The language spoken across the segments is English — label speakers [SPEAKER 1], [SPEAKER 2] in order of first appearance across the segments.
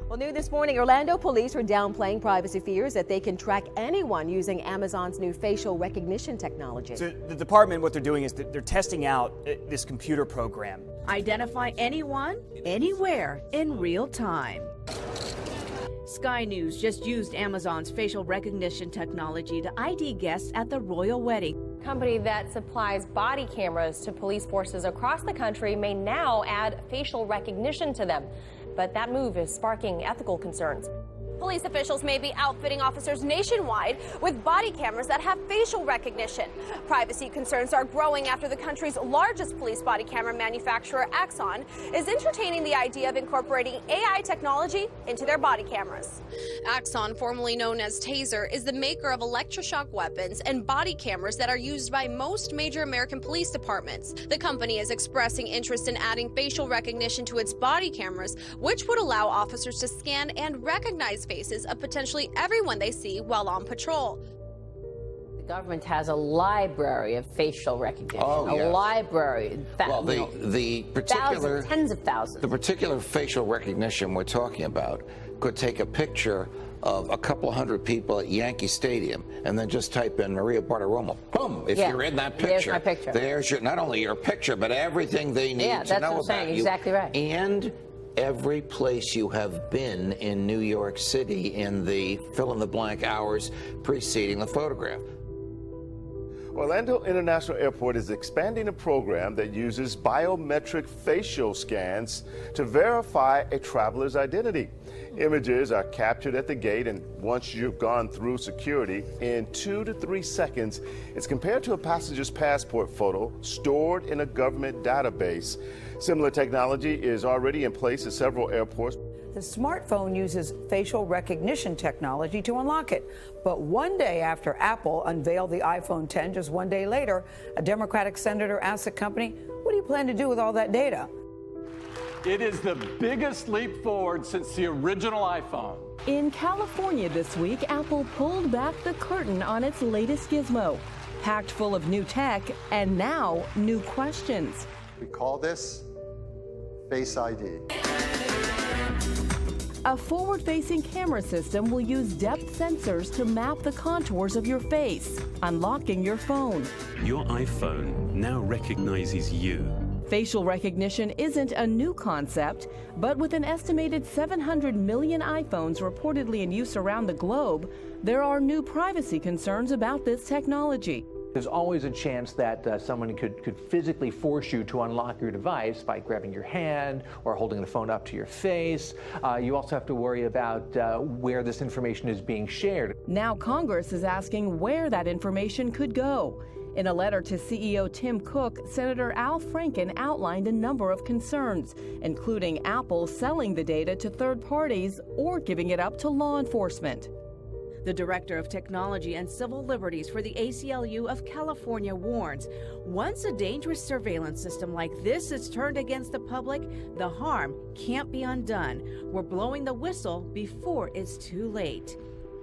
[SPEAKER 1] Well, new this morning, Orlando police are downplaying privacy fears that they can track anyone using Amazon's new facial recognition technology.
[SPEAKER 2] So the department, what they're doing is they're testing out this computer program.
[SPEAKER 3] Identify anyone, anywhere, in real time. Sky News just used Amazon's facial recognition technology to ID guests at the royal wedding.
[SPEAKER 4] Company that supplies body cameras to police forces across the country may now add facial recognition to them. But that move is sparking ethical concerns.
[SPEAKER 5] Police officials may be outfitting officers nationwide with body cameras that have facial recognition. Privacy concerns are growing after the country's largest police body camera manufacturer, Axon, is entertaining the idea of incorporating AI technology into their body cameras. Axon, formerly known as Taser, is the maker of electroshock weapons and body cameras that are used by most major American police departments. The company is expressing interest in adding facial recognition to its body cameras, which would allow officers to scan and recognize faces of potentially everyone they see while on patrol.
[SPEAKER 6] The government has a library of facial recognition.
[SPEAKER 7] Oh, yes.
[SPEAKER 6] A library.
[SPEAKER 7] Well, the particular
[SPEAKER 6] tens of thousands.
[SPEAKER 7] The particular facial recognition we're talking about could take a picture of a couple hundred people at Yankee Stadium and then just type in Maria Bartiromo. Boom! If you're in that picture,
[SPEAKER 6] there's my picture.
[SPEAKER 7] There's your, not only your picture, but everything they need to know about you.
[SPEAKER 6] Yeah, that's what I'm saying. Exactly right.
[SPEAKER 7] And every place you have been in New York City in the fill-in-the-blank hours preceding the photograph.
[SPEAKER 8] Orlando International Airport is expanding a program that uses biometric facial scans to verify a traveler's identity. Images are captured at the gate, and once you've gone through security, in 2 to 3 seconds, it's compared to a passenger's passport photo stored in a government database. Similar technology is already in place at several airports.
[SPEAKER 9] The smartphone uses facial recognition technology to unlock it. But one day after Apple unveiled the iPhone 10, just one day later, a Democratic senator asked the company, what do you plan to do with all that data?
[SPEAKER 10] It is the biggest leap forward since the original iPhone.
[SPEAKER 11] In California this week, Apple pulled back the curtain on its latest gizmo, packed full of new tech and now new questions.
[SPEAKER 12] We call this Face ID.
[SPEAKER 11] A forward-facing camera system will use depth sensors to map the contours of your face, unlocking your phone.
[SPEAKER 13] Your iPhone now recognizes you.
[SPEAKER 11] Facial recognition isn't a new concept, but with an estimated 700 million iPhones reportedly in use around the globe, there are new privacy concerns about this technology.
[SPEAKER 14] There's always a chance that someone could physically force you to unlock your device by grabbing your hand or holding the phone up to your face. You also have to worry about where this information is being shared.
[SPEAKER 11] Now Congress is asking where that information could go. In a letter to CEO Tim Cook, Senator Al Franken outlined a number of concerns, including Apple selling the data to third parties or giving it up to law enforcement.
[SPEAKER 3] The Director of Technology and Civil Liberties for the ACLU of California warns, once a dangerous surveillance system like this is turned against the public, the harm can't be undone. We're blowing the whistle before it's too late.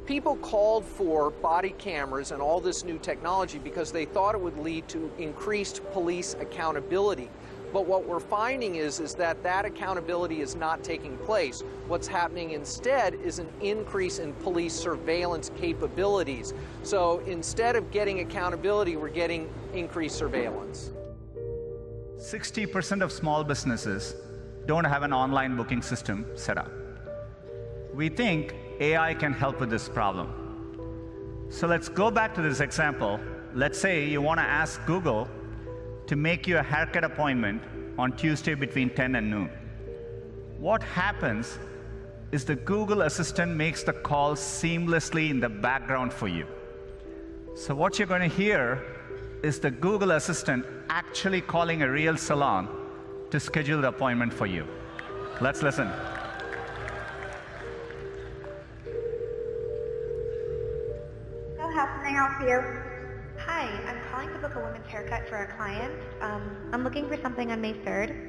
[SPEAKER 15] People called for body cameras and all this new technology because they thought it would lead to increased police accountability. But what we're finding is that accountability is not taking place. What's happening instead is an increase in police surveillance capabilities. So instead of getting accountability, we're getting increased surveillance.
[SPEAKER 16] 60% of small businesses don't have an online booking system set up. We think AI can help with this problem. So let's go back to this example. Let's say you want to ask Google to make you a haircut appointment on Tuesday between 10 and noon. What happens is the Google Assistant makes the call seamlessly in the background for you. So what you're going to hear is the Google Assistant actually calling a real salon to schedule the appointment for you. Let's listen.
[SPEAKER 17] So how can I help you? Hi, I'm calling to book a women's haircut for a client. I'm looking for something on May 3rd.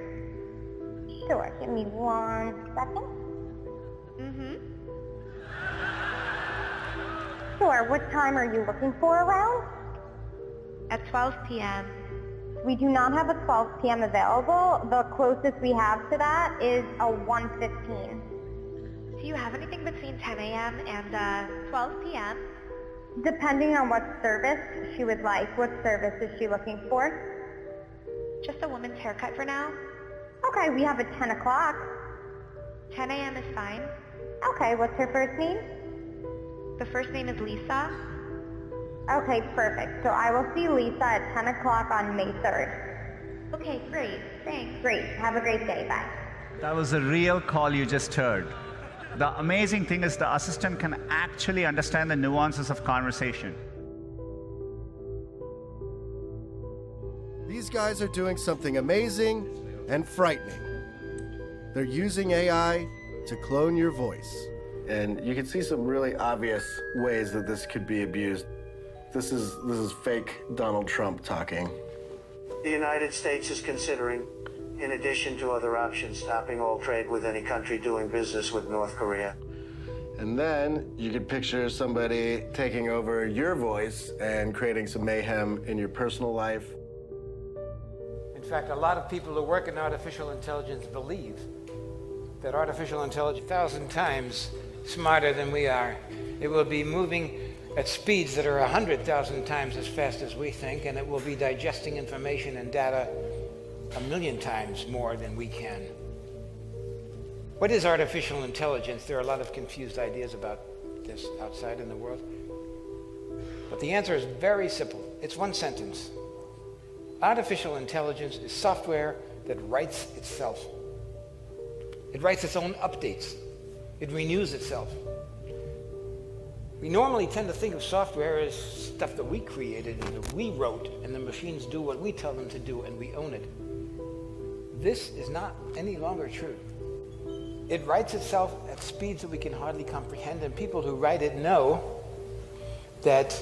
[SPEAKER 17] Sure, give me 1 second. Sure, what time are you looking for around? At 12 p.m. We do not have a 12 p.m. available. The closest we have to that is a 1:15. Do you have anything between 10 a.m. and 12 p.m.?
[SPEAKER 18] Depending on what service she would like. What service is she looking for?
[SPEAKER 17] Just a woman's haircut for now.
[SPEAKER 18] Okay, we have a 10 o'clock.
[SPEAKER 17] 10 a.m. is fine.
[SPEAKER 18] Okay, what's her first name?
[SPEAKER 17] The first name is Lisa.
[SPEAKER 18] Okay, perfect. So I will see Lisa at 10 o'clock on May 3rd.
[SPEAKER 17] Okay, great. Thanks.
[SPEAKER 18] Great. Have a great day. Bye.
[SPEAKER 16] That was a real call you just heard. The amazing thing is the assistant can actually understand the nuances of conversation.
[SPEAKER 19] These guys are doing something amazing and frightening. They're using AI to clone your voice.
[SPEAKER 8] And you can see some really obvious ways that this could be abused. This is fake Donald Trump talking.
[SPEAKER 20] The United States is considering, in addition to other options, stopping all trade with any country doing business with North Korea.
[SPEAKER 8] And then you could picture somebody taking over your voice and creating some mayhem in your personal life.
[SPEAKER 21] In fact, a lot of people who work in artificial intelligence believe that artificial intelligence is 1,000 times smarter than we are. It will be moving at speeds that are 100,000 times as fast as we think, and it will be digesting information and data 1,000,000 times more than we can. What is artificial intelligence? There are a lot of confused ideas about this outside in the world. But the answer is very simple. It's one sentence. Artificial intelligence is software that writes itself. It writes its own updates. It renews itself. We normally tend to think of software as stuff that we created and that we wrote, and the machines do what we tell them to do, and we own it. This is not any longer true. It writes itself at speeds that we can hardly comprehend, and people who write it know that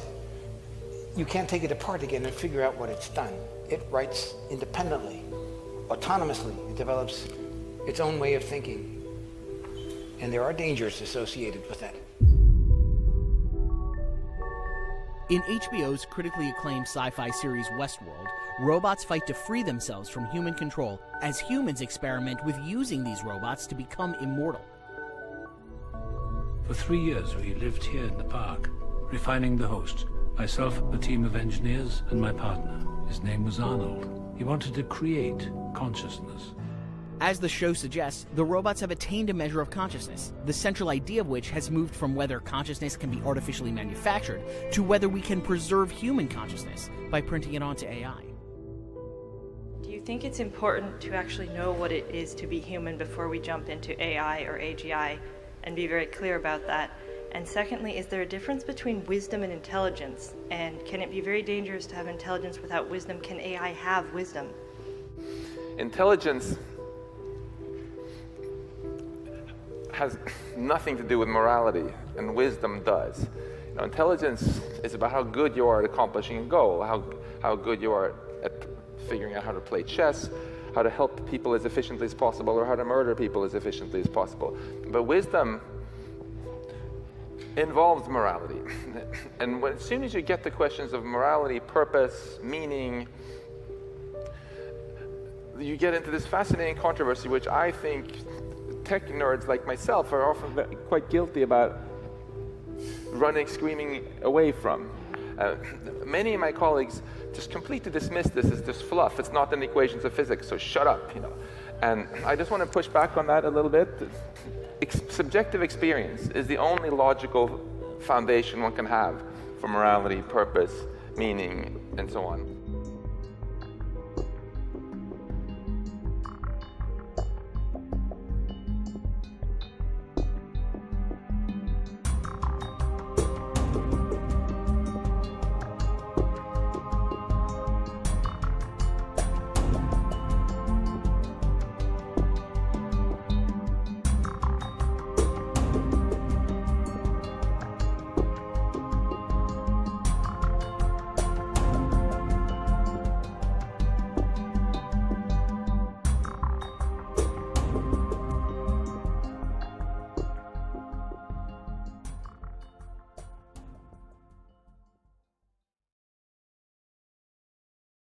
[SPEAKER 21] you can't take it apart again and figure out what it's done. It writes independently, autonomously. It develops its own way of thinking. And there are dangers associated with that.
[SPEAKER 22] In HBO's critically acclaimed sci-fi series Westworld, robots fight to free themselves from human control as humans experiment with using these robots to become immortal.
[SPEAKER 23] For 3 years we lived here in the park, refining the host. Myself, a team of engineers, and my partner. His name was Arnold. He wanted to create consciousness.
[SPEAKER 22] As the show suggests, the robots have attained a measure of consciousness, the central idea of which has moved from whether consciousness can be artificially manufactured to whether we can preserve human consciousness by printing it onto AI.
[SPEAKER 24] Do you think it's important to actually know what it is to be human before we jump into AI or AGI and be very clear about that? And secondly, is there a difference between wisdom and intelligence? And can it be very dangerous to have intelligence without wisdom? Can AI have wisdom?
[SPEAKER 25] Intelligence has nothing to do with morality, and wisdom does. You know, intelligence is about how good you are at accomplishing a goal, how good you are at figuring out how to play chess, how to help people as efficiently as possible, or how to murder people as efficiently as possible. But wisdom involves morality. And as soon as you get to questions of morality, purpose, meaning, you get into this fascinating controversy, which I think tech nerds like myself are often quite guilty about running, screaming away from. Many of my colleagues just completely dismiss this as just fluff. It's not in the equations of physics, so shut up, you know. And I just want to push back on that a little bit. Subjective experience is the only logical foundation one can have for morality, purpose, meaning, and so on.